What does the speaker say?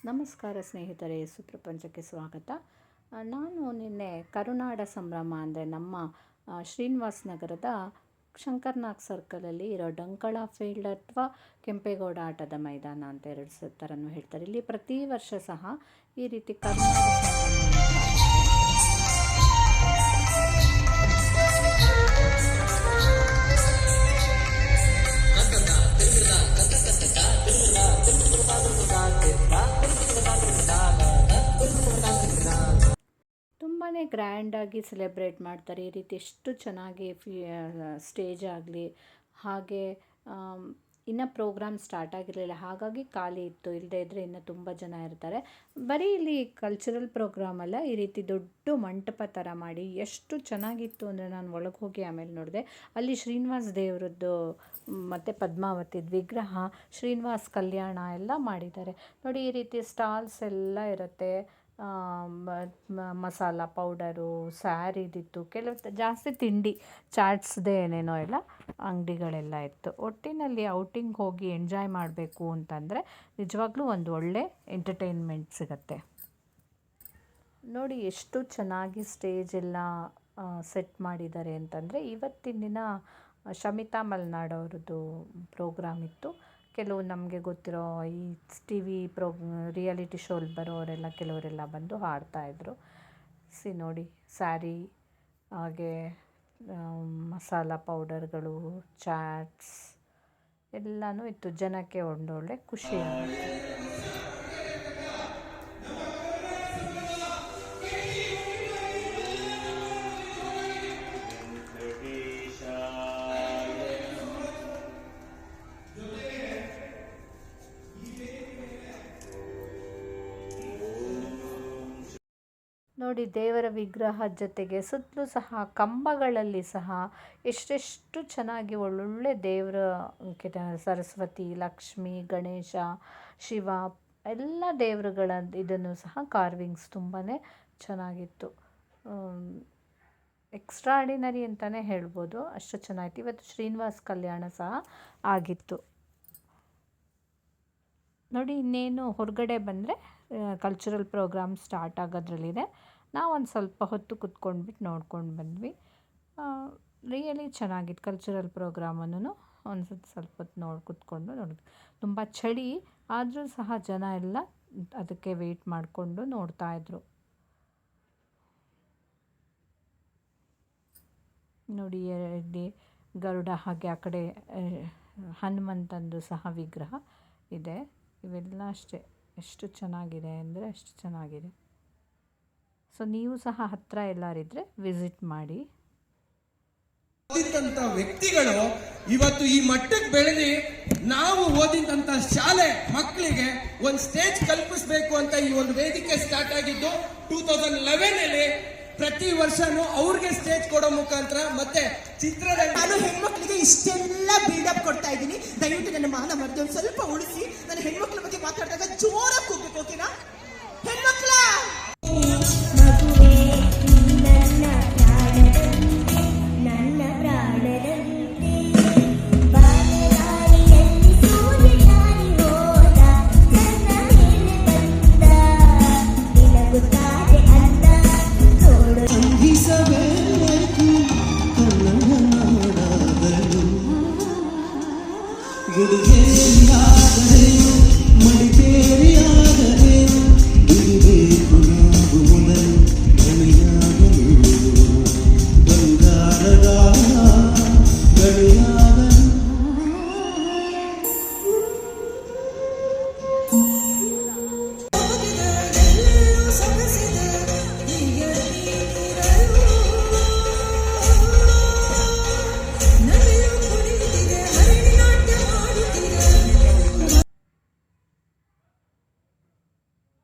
ನಮಸ್ಕಾರ ಸ್ನೇಹಿತರೆ, ಸುಪ್ರಪಂಚಕ್ಕೆ ಸ್ವಾಗತ. ನಾನು ನಿನ್ನೆ ಕರುನಾಡ ಸಂಭ್ರಮ ಅಂದರೆ ನಮ್ಮ ಶ್ರೀನಿವಾಸ ನಗರದ ಶಂಕರ್ನಾಗ್ ಸರ್ಕಲಲ್ಲಿ ಇರೋ ಡಂಕಳ ಫೀಲ್ಡ್ ಅಥವಾ ಕೆಂಪೇಗೌಡ ಆಟದ ಮೈದಾನ ಅಂತ ಎರಡು ಥರನೂ ಹೇಳ್ತಾರೆ. ಇಲ್ಲಿ ಪ್ರತಿ ವರ್ಷ ಸಹ ಈ ರೀತಿ ಕರುನಾಡ ತುಂಬಾ ಗ್ರ್ಯಾಂಡಾಗಿ ಸೆಲೆಬ್ರೇಟ್ ಮಾಡ್ತಾರೆ. ಈ ರೀತಿ ಎಷ್ಟು ಚೆನ್ನಾಗಿ ಸ್ಟೇಜ್ ಆಗಲಿ, ಹಾಗೆ ಇನ್ನೂ ಪ್ರೋಗ್ರಾಮ್ ಸ್ಟಾರ್ಟ್ ಆಗಿರಲಿಲ್ಲ, ಹಾಗಾಗಿ ಖಾಲಿ ಇತ್ತು. ಇಲ್ಲದೇ ಇದ್ದರೆ ಇನ್ನೂ ತುಂಬ ಜನ ಇರ್ತಾರೆ. ಬರೀ ಇಲ್ಲಿ ಕಲ್ಚರಲ್ ಪ್ರೋಗ್ರಾಮ್ ಅಲ್ಲ, ಈ ರೀತಿ ದೊಡ್ಡ ಮಂಟಪ ಥರ ಮಾಡಿ ಎಷ್ಟು ಚೆನ್ನಾಗಿತ್ತು ಅಂದರೆ, ನಾನು ಒಳಗೆ ಹೋಗಿ ಆಮೇಲೆ ನೋಡಿದೆ. ಅಲ್ಲಿ ಶ್ರೀನಿವಾಸ ದೇವರದ್ದು ಮತ್ತು ಪದ್ಮಾವತಿದ ವಿಗ್ರಹ, ಶ್ರೀನಿವಾಸ ಕಲ್ಯಾಣ ಎಲ್ಲ ಮಾಡಿದ್ದಾರೆ ನೋಡಿ. ಈ ರೀತಿ ಸ್ಟಾಲ್ಸ್ ಎಲ್ಲ ಇರುತ್ತೆ. ಮಸಾಲ ಪೌಡರು, ಸ್ಯಾರಿದಿತ್ತು, ಕೆಲವು ಜಾಸ್ತಿ ತಿಂಡಿ, ಚಾಟ್ಸ್ದೇ ಏನೇನೋ ಎಲ್ಲ ಅಂಗಡಿಗಳೆಲ್ಲ ಇತ್ತು. ಒಟ್ಟಿನಲ್ಲಿ ಔಟಿಂಗ್ ಹೋಗಿ ಎಂಜಾಯ್ ಮಾಡಬೇಕು ಅಂತಂದರೆ ನಿಜವಾಗ್ಲೂ ಒಂದು ಒಳ್ಳೆ ಎಂಟರ್ಟೈನ್ಮೆಂಟ್ ಸಿಗುತ್ತೆ ನೋಡಿ. ಎಷ್ಟು ಚೆನ್ನಾಗಿ ಸ್ಟೇಜ್ ಎಲ್ಲ ಸೆಟ್ ಮಾಡಿದ್ದಾರೆ ಅಂತಂದರೆ, ಇವತ್ತಿನ ದಿನ ಶಮಿತಾ ಮಲ್ನಾಡ್ ಅವ್ರದ್ದು ಪ್ರೋಗ್ರಾಮ್ ಇತ್ತು. ಕೆಲವು ನಮಗೆ ಗೊತ್ತಿರೋ ಈ TV ರಿಯಾಲಿಟಿ ಶೋಲ್ಲಿ ಬರೋರೆಲ್ಲ ಕೆಲವರೆಲ್ಲ ಬಂದು ಹಾಡ್ತಾಯಿದ್ರು. ನೋಡಿ, ಸ್ಯಾರಿ, ಹಾಗೆ ಮಸಾಲ ಪೌಡರ್ಗಳು, ಚಾಟ್ಸ್ ಎಲ್ಲನೂ ಇತ್ತು. ಜನಕ್ಕೆ ಒಂದೊಳ್ಳೆ ಖುಷಿ ಆಗುತ್ತೆ. ನೋಡಿ, ದೇವರ ವಿಗ್ರಹದ ಜೊತೆಗೆ ಸುತ್ತಲೂ ಸಹ ಕಂಬಗಳಲ್ಲಿ ಸಹ ಎಷ್ಟೆಷ್ಟು ಚೆನ್ನಾಗಿ ಒಳ್ಳೊಳ್ಳೆ ದೇವರ ಸರಸ್ವತಿ, ಲಕ್ಷ್ಮಿ, ಗಣೇಶ, ಶಿವ ಎಲ್ಲ ದೇವರುಗಳ ಇದನ್ನು ಸಹ ಕಾರ್ವಿಂಗ್ಸ್ ತುಂಬಾ ಚೆನ್ನಾಗಿತ್ತು. ಎಕ್ಸ್ಟ್ರಾರ್ಡಿನರಿ ಅಂತಲೇ ಹೇಳ್ಬೋದು, ಅಷ್ಟು ಚೆನ್ನಾಗಿತ್ತು. ಇವತ್ತು ಶ್ರೀನಿವಾಸ ಕಲ್ಯಾಣ ಸಹ ಆಗಿತ್ತು ನೋಡಿ. ಇನ್ನೇನು ಹೊರಗಡೆ ಬಂದರೆ ಕಲ್ಚರಲ್ ಪ್ರೋಗ್ರಾಮ್ ಸ್ಟಾರ್ಟ್ ಆಗೋದ್ರಲ್ಲಿದೆ. ನಾವೊಂದು ಸ್ವಲ್ಪ ಹೊತ್ತು ಕುತ್ಕೊಂಡ್ಬಿಟ್ಟು ನೋಡ್ಕೊಂಡು ಬಂದ್ವಿ. ರಿಯಲಿ ಚೆನ್ನಾಗಿತ್ತು ಕಲ್ಚರಲ್ ಪ್ರೋಗ್ರಾಮನ್ನು. ಒಂದು ಸ್ವಲ್ಪ ಹೊತ್ತು ಕುತ್ಕೊಂಡು ನೋಡಿದ್ವಿ. ತುಂಬ ಚಳಿ ಆದರೂ ಸಹ ಜನ ಎಲ್ಲ ಅದಕ್ಕೆ ವೆಯ್ಟ್ ಮಾಡಿಕೊಂಡು ನೋಡ್ತಾಯಿದ್ರು ನೋಡಿ. ಇಲ್ಲಿ ಗರುಡ, ಹಾಗೆ ಆ ಕಡೆ ಹನುಮಂತಂದು ಸಹ ವಿಗ್ರಹ ಇದೆ. ಇವೆಲ್ಲ ಅಷ್ಟೇ, ಎಷ್ಟು ಚೆನ್ನಾಗಿದೆ ಅಂದರೆ ಅಷ್ಟು ಚೆನ್ನಾಗಿದೆ. ಸೊ ನೀವು ಸಹ ಹತ್ತಿರ ಎಲ್ಲರಿದ್ರೆ ವಿಸಿಟ್ ಮಾಡಿ. ಓದಿದಂಥ ವ್ಯಕ್ತಿಗಳು ಇವತ್ತು ಈ ಮಟ್ಟಕ್ಕೆ ಬೆಳೆದಿ, ನಾವು ಓದಿದಂಥ ಶಾಲೆ ಮಕ್ಕಳಿಗೆ ಒಂದು ಸ್ಟೇಜ್ ಕಲ್ಪಿಸಬೇಕು ಅಂತ ಈ ಒಂದು ವೇದಿಕೆ ಸ್ಟಾರ್ಟ್ ಆಗಿದ್ದು 2011 ಪ್ರತಿ ವರ್ಷನೂ ಅವ್ರಿಗೆ ಸ್ಟೇಜ್ ಕೊಡೋ ಮುಖಾಂತರ ಮತ್ತೆ ಚಿತ್ರದಲ್ಲಿ ನಾನು ಹೆಣ್ಮಕ್ಳಿಗೆ ಇಷ್ಟೆಲ್ಲ ಬಿಲ್ಡಪ್ ಕೊಡ್ತಾ ಇದ್ದೀನಿ. ದಯವಿಟ್ಟು ನನ್ನ ಮಾನ ಮರ್ದು ಒಂದು ಸ್ವಲ್ಪ ಉಳಿಸಿ. ನಾನು ಹೆಣ್ಮಕ್ಳ ಬಗ್ಗೆ ಮಾತಾಡಿದಾಗ ಜೋರಾಗಿ ಹೋಗ್ಬೇಕು, ಓಕೆನಾ? ಹೆಣ್ಮಕ್ಳ ಗುಡುಗೆ